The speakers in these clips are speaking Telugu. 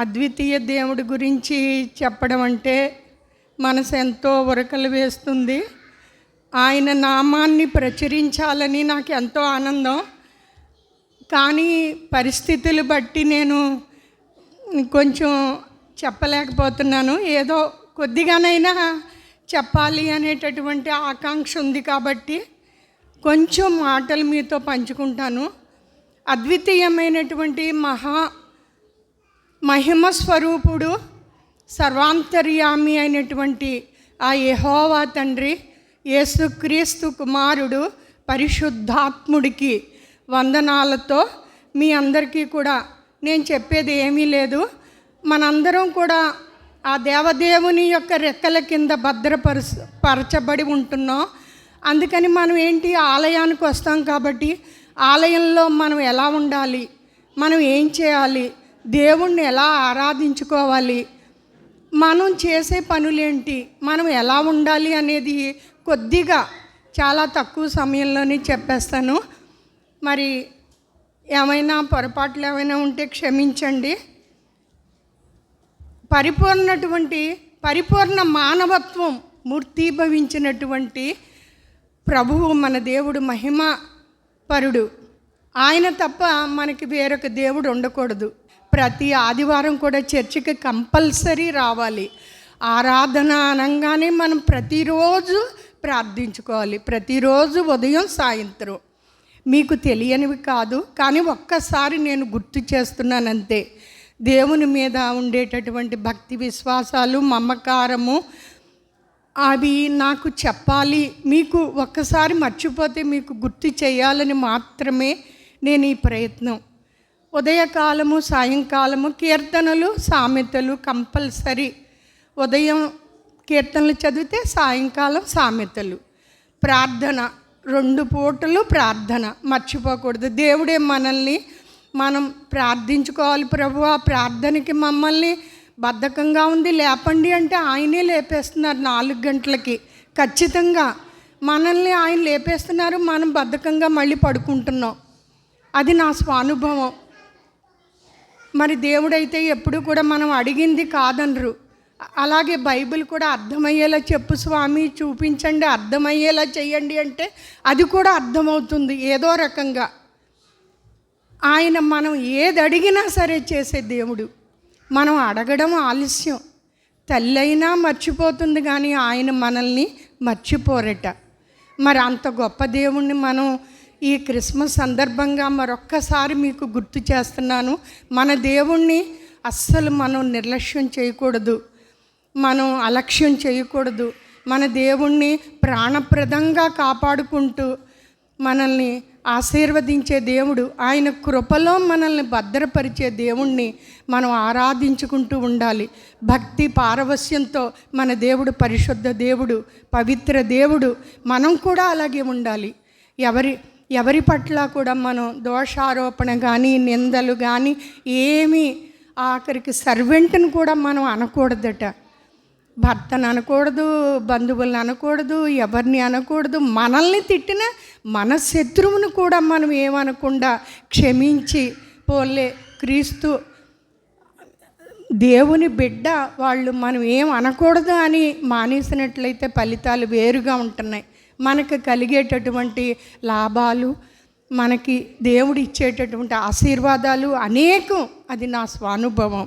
అద్వితీయ దేవుడి గురించి చెప్పడం అంటే మనసు ఎంతో ఉరకలు వేస్తుంది. ఆయన నామాన్ని ప్రచురించాలని నాకు ఎంతో ఆనందం. కానీ పరిస్థితులు బట్టి నేను కొంచెం చెప్పలేకపోతున్నాను. ఏదో కొద్దిగానైనా చెప్పాలి అనేటటువంటి ఆకాంక్ష ఉంది కాబట్టి కొంచెం మాటలు మీతో పంచుకుంటాను. అద్వితీయమైనటువంటి మహిమ స్వరూపుడు, సర్వాంతర్యామి అయినటువంటి ఆ యెహోవా తండ్రి, యేసుక్రీస్తు కుమారుడు, పరిశుద్ధాత్ముడికి వందనాలతో మీ అందరికీ కూడా నేను చెప్పేది ఏమీ లేదు. మనందరం కూడా ఆ దేవదేవుని యొక్క రెక్కల కింద పరచబడి ఉంటున్నాం. అందుకని మనం ఏంటి, ఆలయానికి వస్తాం కాబట్టి ఆలయంలో మనం ఎలా ఉండాలి, మనం ఏం చేయాలి, దేవుణ్ణి ఎలా ఆరాధించుకోవాలి, మనం చేసే పనులేంటి, మనం ఎలా ఉండాలి అనేది కొద్దిగా చాలా తక్కువ సమయంలోనే చెప్పేస్తాను. మరి ఏమైనా పొరపాట్లు ఏమైనా ఉంటే క్షమించండి. పరిపూర్ణ మానవత్వం మూర్తీభవించినటువంటి ప్రభువు మన దేవుడు మహిమ పరుడు. ఆయన తప్ప మనకి వేరొక దేవుడు ఉండకూడదు. ప్రతి ఆదివారం కూడా చర్చికి కంపల్సరీ రావాలి. ఆరాధన అనగానే మనం ప్రతిరోజు ప్రార్థించుకోవాలి. ప్రతిరోజు ఉదయం సాయంత్రం. మీకు తెలియనివి కాదు, కానీ ఒక్కసారి నేను గుర్తు చేస్తున్నానంతే. దేవుని మీద ఉండేటటువంటి భక్తి విశ్వాసాలు, మమకారము, అవి నాకు చెప్పాలి, మీకు ఒక్కసారి మర్చిపోతే మీకు గుర్తు చేయాలని మాత్రమే నేను ఈ ప్రయత్నం. ఉదయకాలము సాయంకాలము కీర్తనలు సామెతలు కంపల్సరీ. ఉదయం కీర్తనలు చదివితే సాయంకాలం సామెతలు, ప్రార్థన, 2 పూటలు ప్రార్థన మర్చిపోకూడదు. దేవుడే మనం ప్రార్థించుకోవాలి. ప్రభు, ఆ ప్రార్థనకి మమ్మల్ని బద్ధకంగా ఉంది లేపండి అంటే ఆయనే లేపేస్తున్నారు. 4 గంటలకి ఖచ్చితంగా మనల్ని ఆయన లేపేస్తున్నారు. మనం బద్ధకంగా మళ్ళీ పడుకుంటున్నాం. అది నా స్వానుభవం. మరి దేవుడైతే ఎప్పుడు కూడా మనం అడిగింది కాదనరు. అలాగే బైబిల్ కూడా అర్థమయ్యేలా చెప్పు స్వామి, చూపించండి, అర్థమయ్యేలా చెయ్యండి అంటే అది కూడా అర్థమవుతుంది ఏదో రకంగా. ఆయన మనం ఏది అడిగినా సరే చేసే దేవుడు. మనం అడగడం ఆలస్యం, తల్లి అయినా మర్చిపోతుంది కానీ ఆయన మనల్ని మర్చిపోరట. మరి అంత గొప్ప దేవుణ్ణి మనం ఈ క్రిస్మస్ సందర్భంగా మరొక్కసారి మీకు గుర్తు చేస్తున్నాను. మన దేవుణ్ణి అస్సలు మనం నిర్లక్ష్యం చేయకూడదు, మనం అలక్ష్యం చేయకూడదు. మన దేవుణ్ణి ప్రాణప్రదంగా కాపాడుకుంటూ మనల్ని ఆశీర్వదించే దేవుడు, ఆయన కృపలో మనల్ని భద్రపరిచే దేవుణ్ణి మనం ఆరాధించుకుంటూ ఉండాలి. భక్తి పారవస్యంతో మన దేవుడు పరిశుద్ధ దేవుడు, పవిత్ర దేవుడు. మనం కూడా అలాగే ఉండాలి. ఎవరి పట్ల కూడా మనం దోషారోపణ కానీ నిందలు కానీ ఏమీ, ఆఖరికి సర్వెంట్ని కూడా మనం అనకూడదట. భర్తను అనకూడదు, బంధువులను అనకూడదు, ఎవరిని అనకూడదు. మనల్ని తిట్టిన మన శత్రువును కూడా మనం ఏమనకుండా క్షమించి, పోలే క్రీస్తు దేవుని బిడ్డ వాళ్ళు మనం ఏం అనకూడదు అని మానేసినట్లయితే ఫలితాలు వేరుగా ఉంటున్నాయి. మనకు కలిగేటటువంటి లాభాలు, మనకి దేవుడు ఇచ్చేటటువంటి ఆశీర్వాదాలు అనేకం. అది నా స్వానుభవం.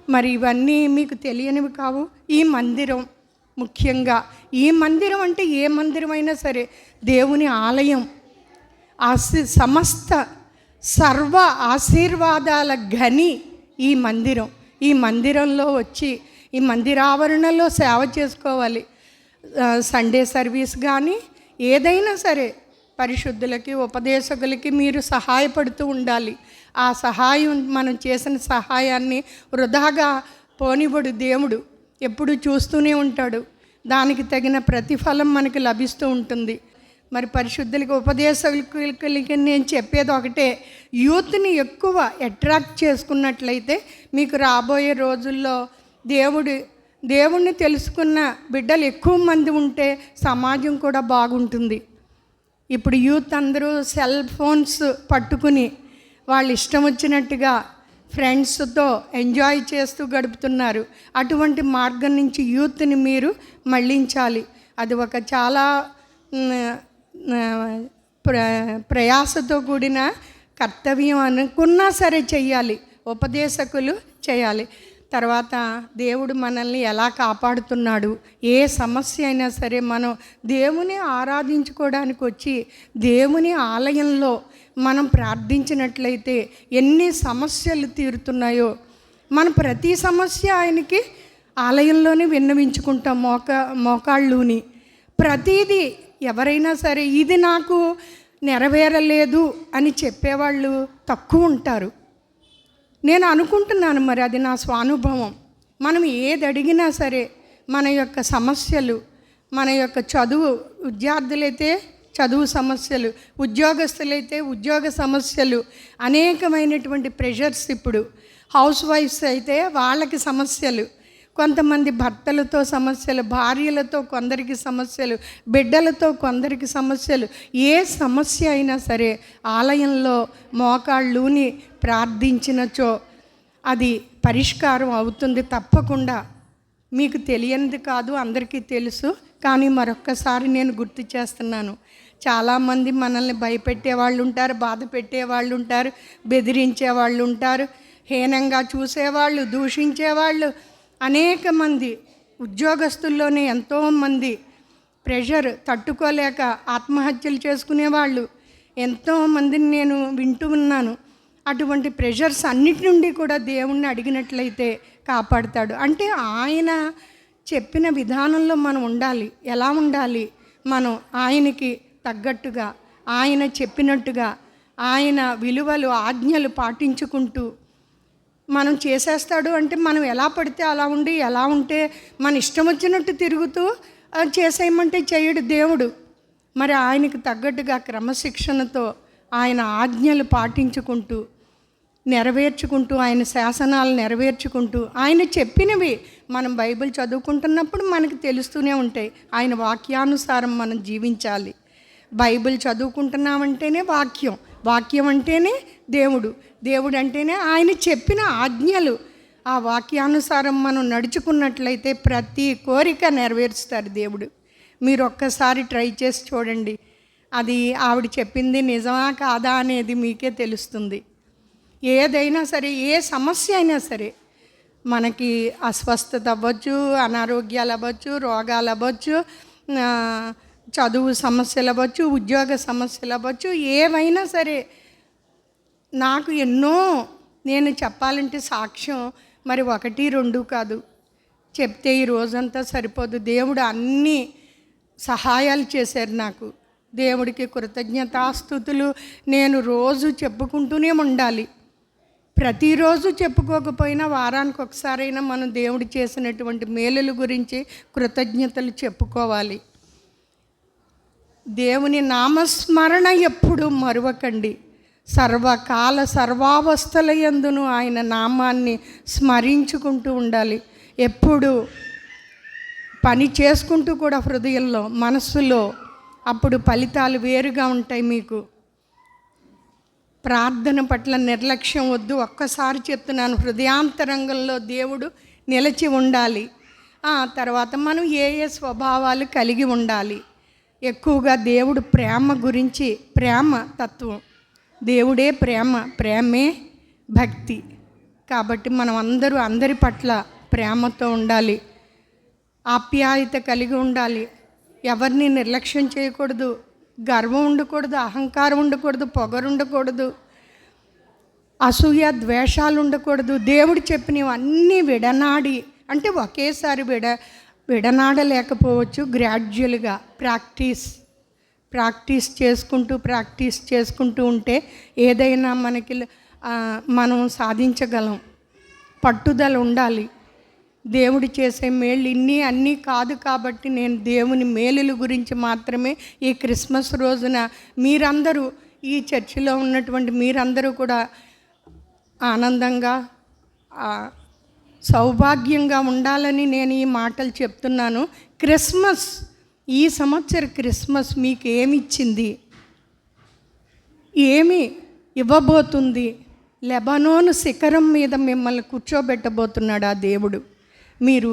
మరి ఇవన్నీ మీకు తెలియనివి కావు. ఈ మందిరం, ముఖ్యంగా ఈ మందిరం అంటే ఏ మందిరమైనా సరే దేవుని ఆలయం, సమస్త సర్వ ఆశీర్వాదాల గని ఈ మందిరం. ఈ మందిరంలో వచ్చి ఈ మందిరావరణలో సేవ చేసుకోవాలి. సండే సర్వీస్ కానీ ఏదైనా సరే పరిశుద్ధులకి, ఉపదేశకులకి మీరు సహాయపడుతూ ఉండాలి. ఆ సహాయం, మనం చేసిన సహాయాన్ని వృధాగా పోనివ్వడు దేవుడు. ఎప్పుడు చూస్తూనే ఉంటాడు. దానికి తగిన ప్రతిఫలం మనకి లభిస్తూ ఉంటుంది. మరి పరిశుద్ధులకి, ఉపదేశకులకి నేను చెప్పేది ఒకటే, యూత్ని ఎక్కువ అట్రాక్ట్ చేసుకున్నట్లయితే మీకు రాబోయే రోజుల్లో దేవుణ్ణి తెలుసుకున్న బిడ్డలు ఎక్కువ మంది ఉంటే సమాజం కూడా బాగుంటుంది. ఇప్పుడు యూత్ అందరూ సెల్ ఫోన్స్ పట్టుకుని వాళ్ళు ఇష్టం వచ్చినట్టుగా ఫ్రెండ్స్తో ఎంజాయ్ చేస్తూ గడుపుతున్నారు. అటువంటి మార్గం నుంచి యూత్ని మీరు మళ్ళించాలి. అది ఒక చాలా ప్రయాసతో కూడిన కర్తవ్యం అనుకున్నా సరే చెయ్యాలి. ఉపదేశకులు చేయాలి. తర్వాత దేవుడు మనల్ని ఎలా కాపాడుతున్నాడు, ఏ సమస్య అయినా సరే మనం దేవుని ఆరాధించుకోవడానికి వచ్చి దేవుని ఆలయంలో మనం ప్రార్థించినట్లయితే ఎన్ని సమస్యలు తీరుతున్నాయో. మనం ప్రతి సమస్య ఆయనకి ఆలయంలోనే విన్నవించుకుంటాం. మోకాళ్ళుని ప్రతిదీ. ఎవరైనా సరే ఇది నాకు నెరవేరలేదు అని చెప్పేవాళ్ళు తక్కువ ఉంటారు. నేను అనుకుంటున్నాను, మరి అది నా స్వానుభవం. మనం ఏది అడిగినా సరే మన యొక్క సమస్యలు, మన యొక్క చదువు, విద్యార్థులైతే చదువు సమస్యలు, ఉద్యోగస్తులైతే ఉద్యోగ సమస్యలు, అనేకమైనటువంటి ప్రెషర్స్. ఇప్పుడు హౌస్ వైఫ్స్ అయితే వాళ్ళకి సమస్యలు, కొంతమంది భర్తలతో సమస్యలు, భార్యలతో కొందరికి సమస్యలు, బిడ్డలతో కొందరికి సమస్యలు. ఏ సమస్య అయినా సరే ఆలయంలో మోకాళ్ళూని ప్రార్థించినచో అది పరిష్కారం అవుతుంది తప్పకుండా. మీకు తెలియనిది కాదు, అందరికీ తెలుసు. కానీ మరొక్కసారి నేను గుర్తు చేస్తున్నాను, చాలామంది మనల్ని భయపెట్టే వాళ్ళు ఉంటారు, బాధ పెట్టేవాళ్ళు ఉంటారు, బెదిరించే వాళ్ళు ఉంటారు, హీనంగా చూసేవాళ్ళు, దూషించేవాళ్ళు అనేక మంది. ఉద్యోగస్తుల్లోనే ఎంతోమంది ప్రెషర్ తట్టుకోలేక ఆత్మహత్యలు చేసుకునేవాళ్ళు ఎంతోమందిని నేను వింటూ ఉన్నాను. అటువంటి ప్రెషర్స్ అన్నిటి నుండి కూడా దేవుణ్ణి అడిగినట్లయితే కాపాడుతాడు. అంటే ఆయన చెప్పిన విధానంలో మనం ఉండాలి. ఎలా ఉండాలి? మనం ఆయనకి తగ్గట్టుగా, ఆయన చెప్పినట్టుగా, ఆయన విలువలు, ఆజ్ఞలు పాటించుకుంటూ మనం చేసేస్తాడు. అంటే మనం ఎలా పడితే అలా ఉండి, ఎలా ఉంటే మన ఇష్టం వచ్చినట్టు తిరుగుతూ చేసేయమంటే చేయడు దేవుడు. మరి ఆయనకు తగ్గట్టుగా క్రమశిక్షణతో ఆయన ఆజ్ఞలు పాటించుకుంటూ, నెరవేర్చుకుంటూ, ఆయన శాసనాలు నెరవేర్చుకుంటూ, ఆయన చెప్పినవి మనం బైబిల్ చదువుకుంటున్నప్పుడు మనకు తెలుస్తూనే ఉంటాయి. ఆయన వాక్యానుసారం మనం జీవించాలి. బైబిల్ చదువుకుంటున్నామంటేనే వాక్యం, వాక్యం అంటేనే దేవుడు, దేవుడు అంటేనే ఆయన చెప్పిన ఆజ్ఞలు. ఆ వాక్యానుసారం మనం నడుచుకున్నట్లయితే ప్రతి కోరిక నెరవేరుస్తారు దేవుడు. మీరు ఒక్కసారి ట్రై చేసి చూడండి. అది ఆవిడ చెప్పింది నిజమా కాదా అనేది మీకే తెలుస్తుంది. ఏదైనా సరే, ఏ సమస్య అయినా సరే, మనకి అస్వస్థత అవ్వచ్చు, అనారోగ్యాలు అవ్వచ్చు, రోగాలు అవ్వచ్చు, చదువు సమస్యలు అవ్వచ్చు, ఉద్యోగ సమస్యలు అవ్వచ్చు, ఏవైనా సరే. నాకు ఎన్నో, నేను చెప్పాలంటే సాక్ష్యం మరి 1, 2 కాదు, చెప్తే ఈ రోజంతా సరిపోదు. దేవుడు అన్ని సహాయాలు చేశారు నాకు. దేవుడికి కృతజ్ఞతాస్తుతులు నేను రోజు చెప్పుకుంటూనే ఉండాలి. ప్రతిరోజు చెప్పుకోకపోయినా వారానికి ఒకసారైనా మనం దేవుడు చేసినటువంటి మేలుల గురించి కృతజ్ఞతలు చెప్పుకోవాలి. దేవుని నామస్మరణ ఎప్పుడు మరువకండి. సర్వకాల సర్వావస్థల యందును ఆయన నామాన్ని స్మరించుకుంటూ ఉండాలి. ఎప్పుడు పని చేసుకుంటూ కూడా హృదయంలో, మనస్సులో, అప్పుడు ఫలితాలు వేరుగా ఉంటాయి. మీకు ప్రార్థన పట్ల నిర్లక్ష్యం వద్దు. ఒక్కసారి చెప్తున్నాను, హృదయాంతరంగంలో దేవుడు నిలిచి ఉండాలి. తర్వాత మనం ఏ స్వభావాలు కలిగి ఉండాలి? ఎక్కువగా దేవుడు ప్రేమ గురించి, ప్రేమ తత్వం, దేవుడే ప్రేమ, ప్రేమే భక్తి. కాబట్టి మనం అందరి పట్ల ప్రేమతో ఉండాలి, ఆప్యాయత కలిగి ఉండాలి. ఎవరిని నిర్లక్ష్యం చేయకూడదు, గర్వం ఉండకూడదు, అహంకారం ఉండకూడదు, పొగరు ఉండకూడదు, అసూయ ద్వేషాలు ఉండకూడదు. దేవుడు చెప్పినవన్నీ విడనాడి, అంటే ఒకేసారి విడనాడలేకపోవచ్చు, గ్రాడ్యువల్గా ప్రాక్టీస్ చేసుకుంటూ ఉంటే ఏదైనా మనం సాధించగలం. పట్టుదల ఉండాలి. దేవుడు చేసే మేళ్ళు అన్నీ కాదు. కాబట్టి నేను దేవుని మేలుల గురించి మాత్రమే ఈ క్రిస్మస్ రోజున మీరందరూ, ఈ చర్చిలో ఉన్నటువంటి మీరందరూ కూడా ఆనందంగా, సౌభాగ్యంగా ఉండాలని నేను ఈ మాటలు చెప్తున్నాను. క్రిస్మస్, ఈ సంవత్సరం క్రిస్మస్ మీకు ఏమి ఇచ్చింది, ఏమి ఇవ్వబోతుంది, లెబనోను శిఖరం మీద మిమ్మల్ని కూర్చోబెట్టబోతున్నాడు ఆ దేవుడు. మీరు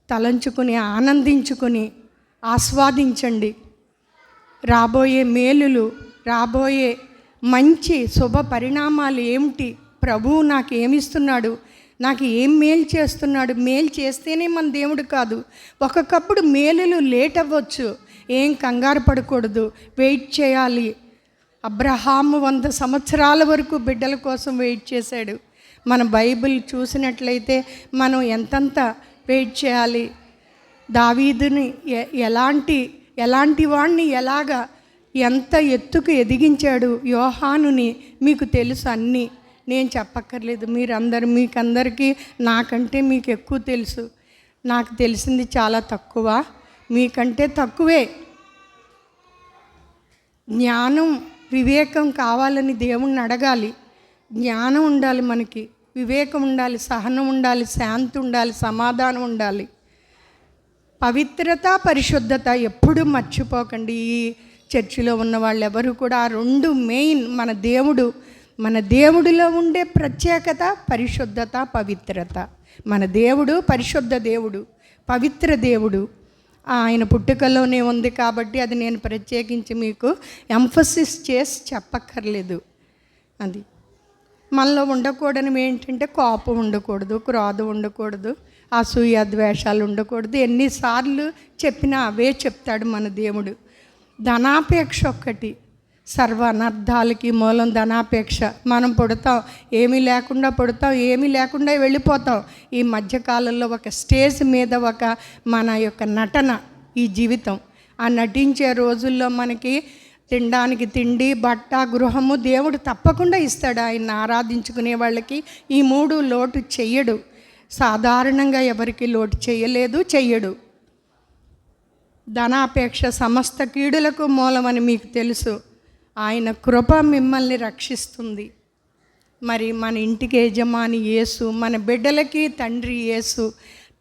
తలంచుకుని ఆనందించుకుని ఆస్వాదించండి. రాబోయే మేలులు, రాబోయే మంచి శుభ పరిణామాలు ఏమిటి, ప్రభువు నాకు ఏమిస్తున్నాడు, నాకు ఏం మేలు చేస్తున్నాడు. మేలు చేస్తేనే మన దేవుడు కాదు. ఒక్కొక్కప్పుడు మేలులు లేట్ అవ్వచ్చు, ఏం కంగారు పడకూడదు, వెయిట్ చేయాలి. అబ్రహాము 100 సంవత్సరాల వరకు బిడ్డల కోసం వెయిట్ చేశాడు. మన బైబిల్ చూసినట్లయితే మనం ఎంతంత వెయిట్ చేయాలి. దావీదుని ఎలాంటి వాడిని ఎంత ఎత్తుకు ఎదిగించాడు. యోహానుని మీకు తెలుసు, అన్నీ నేను చెప్పక్కర్లేదు. మీకందరికీ నాకంటే మీకు ఎక్కువ తెలుసు. నాకు తెలిసింది చాలా తక్కువ, మీకంటే తక్కువే. జ్ఞానం వివేకం కావాలని దేవుణ్ణి అడగాలి. జ్ఞానం ఉండాలి, మనకి వివేకం ఉండాలి, సహనం ఉండాలి, శాంతి ఉండాలి, సమాధానం ఉండాలి. పవిత్రత, పరిశుద్ధత ఎప్పుడూ మర్చిపోకండి. ఈ చర్చిలో ఉన్న వాళ్ళు ఎవరు కూడా ఆ 2 మెయిన్. మన దేవుడిలో ఉండే ప్రత్యేకత పరిశుద్ధత, పవిత్రత. మన దేవుడు పరిశుద్ధ దేవుడు, పవిత్ర దేవుడు. ఆయన పుట్టుకలోనే ఉంది కాబట్టి అది నేను ప్రత్యేకించి మీకు ఎంఫసిస్ చేసి చెప్పక్కర్లేదు. అది మనలో ఉండకూడనివి ఏంటంటే కోపం ఉండకూడదు, క్రోధం ఉండకూడదు, అసూయ ద్వేషాలు ఉండకూడదు. ఎన్నిసార్లు చెప్పినా అవే చెప్తాడు మన దేవుడు. ధనాపేక్ష ఒక్కటి సర్వ అనర్థాలకి మూలం. ధనాపేక్ష. మనం పుడతాం, ఏమీ లేకుండా పుడతాం, ఏమీ లేకుండా వెళ్ళిపోతాం. ఈ మధ్యకాలంలో ఒక స్టేజ్ మీద మన యొక్క నటన ఈ జీవితం. ఆ నటించే రోజుల్లో మనకి తినడానికి తిండి, బట్ట, గృహము దేవుడు తప్పకుండా ఇస్తాడు. ఆయన ఆరాధించుకునే వాళ్ళకి ఈ 3 లోటు చెయ్యడు. సాధారణంగా ఎవరికి లోటు చెయ్యడు. ధనాపేక్ష సమస్త కీడులకు మూలమని మీకు తెలుసు. ఆయన కృప మిమ్మల్ని రక్షిస్తుంది. మరి మన ఇంటికి యజమాని యేసు, మన బిడ్డలకి తండ్రి యేసు,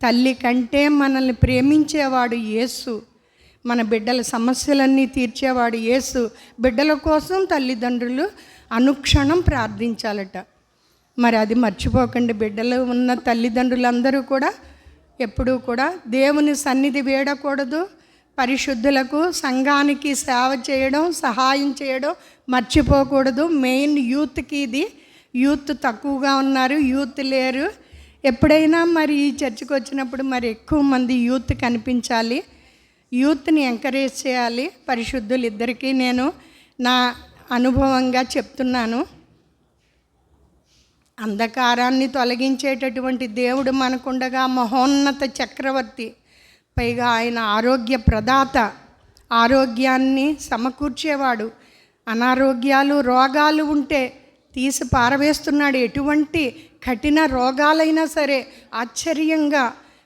తల్లి కంటే మనల్ని ప్రేమించేవాడు యేసు, మన బిడ్డల సమస్యలన్నీ తీర్చేవాడు యేసు. బిడ్డల కోసం తల్లిదండ్రులు అనుక్షణం ప్రార్థించాలట. మరి అది మర్చిపోకండి. బిడ్డలు ఉన్న తల్లిదండ్రులందరూ కూడా ఎప్పుడూ కూడా దేవుని సన్నిధి వేడకూడదు. పరిశుద్ధులకు, సంఘానికి సేవ చేయడం, సహాయం చేయడం మర్చిపోకూడదు. మెయిన్ యూత్కి ఇది. యూత్ తక్కువగా ఉన్నారు, యూత్ లేరు. ఎప్పుడైనా మరి ఈ చర్చికి వచ్చినప్పుడు మరి ఎక్కువ మంది యూత్ కనిపించాలి. యూత్ని ఎంకరేజ్ చేయాలి. పరిశుద్ధులు ఇద్దరికీ నేను నా అనుభవంగా చెప్తున్నాను. అంధకారాన్ని తొలగించేటటువంటి దేవుడు మనకుండగా మహోన్నత చక్రవర్తి, పైగా ఆయన ఆరోగ్య ప్రదాత, ఆరోగ్యాన్ని సమకూర్చేవాడు. అనారోగ్యాలు, రోగాలు ఉంటే తీసి పారవేస్తున్నాడు. ఎటువంటి కఠిన రోగాలైనా సరే ఆశ్చర్యంగా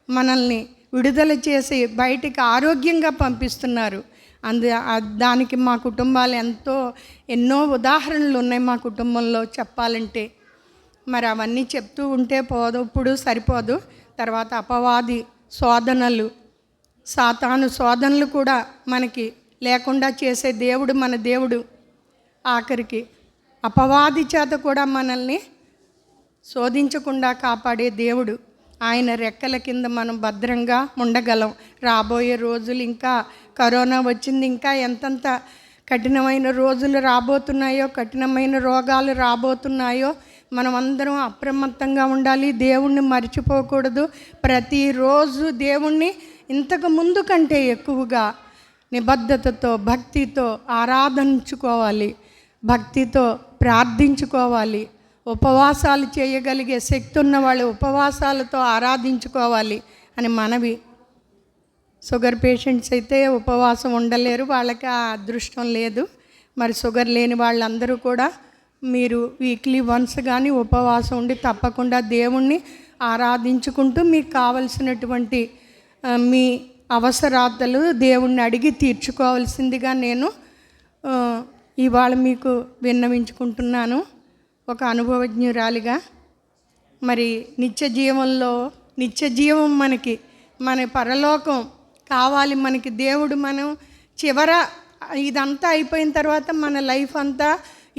మనల్ని విడుదల చేసి బయటికి ఆరోగ్యంగా పంపిస్తున్నారు. దానికి మా కుటుంబాలు ఎన్నో ఉదాహరణలు ఉన్నాయి మా కుటుంబంలో చెప్పాలంటే. మరి అవన్నీ చెప్తూ ఉంటే ఇప్పుడు సరిపోదు. తర్వాత అపవాది శోధనలు, సాతాను శోధనలు కూడా మనకి లేకుండా చేసే దేవుడు మన దేవుడు. ఆఖరికి అపవాది చేత కూడా మనల్ని శోధించకుండా కాపాడే దేవుడు. ఆయన రెక్కల కింద మనం భద్రంగా ఉండగలం. రాబోయే రోజులు, ఇంకా కరోనా వచ్చింది, ఇంకా ఎంతంత కఠినమైన రోజులు రాబోతున్నాయో, కఠినమైన రోగాలు రాబోతున్నాయో, మనం అందరం అప్రమత్తంగా ఉండాలి. దేవుణ్ణి మర్చిపోకూడదు. ప్రతిరోజు దేవుణ్ణి ఇంతకు ముందు కంటే ఎక్కువగా నిబద్ధతతో, భక్తితో ఆరాధించుకోవాలి, భక్తితో ప్రార్థించుకోవాలి. ఉపవాసాలు చేయగలిగే శక్తి ఉన్న వాళ్ళు ఉపవాసాలతో ఆరాధించుకోవాలి అని మనవి. షుగర్ పేషెంట్స్ అయితే ఉపవాసం ఉండలేరు, వాళ్ళకి ఆ అదృష్టం లేదు. మరి షుగర్ లేని వాళ్ళందరూ కూడా మీరు వీక్లీ వన్స్ కానీ ఉపవాసం ఉండి తప్పకుండా దేవుణ్ణి ఆరాధించుకుంటూ మీకు కావలసినటువంటి మీ అవసరాలు దేవుణ్ణి అడిగి తీర్చుకోవాల్సిందిగా నేను ఇవాళ మీకు విన్నవించుకుంటున్నాను ఒక అనుభవజ్ఞురాలిగా. మరి నిత్య జీవం మన పరలోకం కావాలి మనకి. దేవుడు మనం ఇదంతా అయిపోయిన తర్వాత మన లైఫ్ అంతా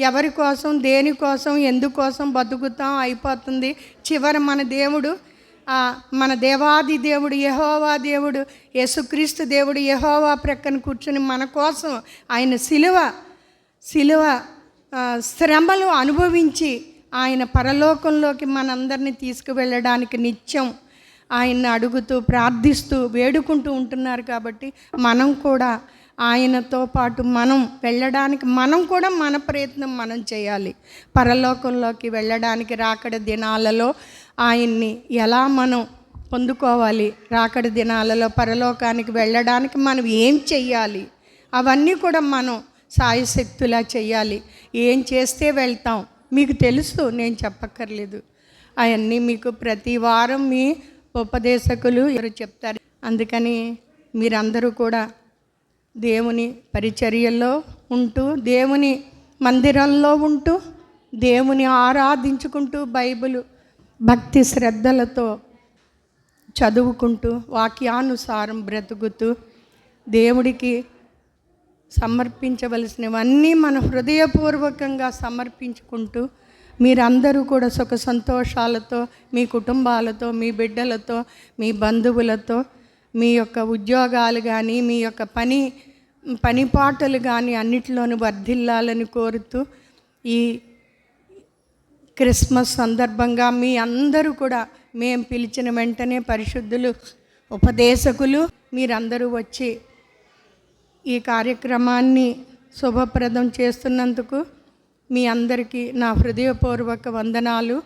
ఎవరి కోసం, దేనికోసం, ఎందుకోసం బతుకుతాం అయిపోతుంది. చివరి మన దేవుడు, మన దేవాది దేవుడు యెహోవా దేవుడు, యేసుక్రీస్తు దేవుడు యెహోవా ప్రక్కన కూర్చుని మన కోసం ఆయన శిలువ శ్రమలు అనుభవించి ఆయన పరలోకంలోకి మనందరినీ తీసుకువెళ్ళడానికి నిత్యం ఆయన్ని అడుగుతూ, ప్రార్థిస్తూ, వేడుకుంటూ ఉంటున్నారు. కాబట్టి మనం కూడా ఆయనతో పాటు మనం వెళ్ళడానికి మనం కూడా మన ప్రయత్నం మనం చేయాలి. పరలోకంలోకి వెళ్ళడానికి రాకడ దినాలలో ఆయన్ని ఎలా మనం పొందుకోవాలి, రాకడ దినాలలో పరలోకానికి వెళ్ళడానికి మనం ఏం చెయ్యాలి, అవన్నీ కూడా మనం సాయశక్తులా చెయ్యాలి. ఏం చేస్తే వెళ్తాం మీకు తెలుసు, నేను చెప్పక్కర్లేదు. అవన్నీ మీకు ప్రతి వారం మీ ఉపదేశకులు ఎవరు చెప్తారు. అందుకని మీరందరూ కూడా దేవుని పరిచర్యల్లో ఉంటూ, దేవుని మందిరంలో ఉంటూ, దేవుని ఆరాధించుకుంటూ, బైబిల్ భక్తి శ్రద్ధలతో చదువుకుంటూ, వాక్యానుసారం బ్రతుకుతూ, దేవుడికి సమర్పించవలసినవన్నీ మన హృదయపూర్వకంగా సమర్పించుకుంటూ, మీరందరూ కూడా సుఖ సంతోషాలతో, మీ కుటుంబాలతో, మీ బిడ్డలతో, మీ బంధువులతో, మీ యొక్క ఉద్యోగాలు కానీ, మీ యొక్క పనిపాటలు కానీ అన్నిటిలోనూ వర్ధిల్లాలని కోరుతూ, ఈ క్రిస్మస్ సందర్భంగా మీ అందరూ కూడా మేము పిలిచిన వెంటనే పరిశుద్ధులు, ఉపదేశకులు మీరందరూ వచ్చి ఈ కార్యక్రమాన్ని శుభప్రదం చేస్తున్నందుకు మీ అందరికీ నా హృదయపూర్వక వందనాలు.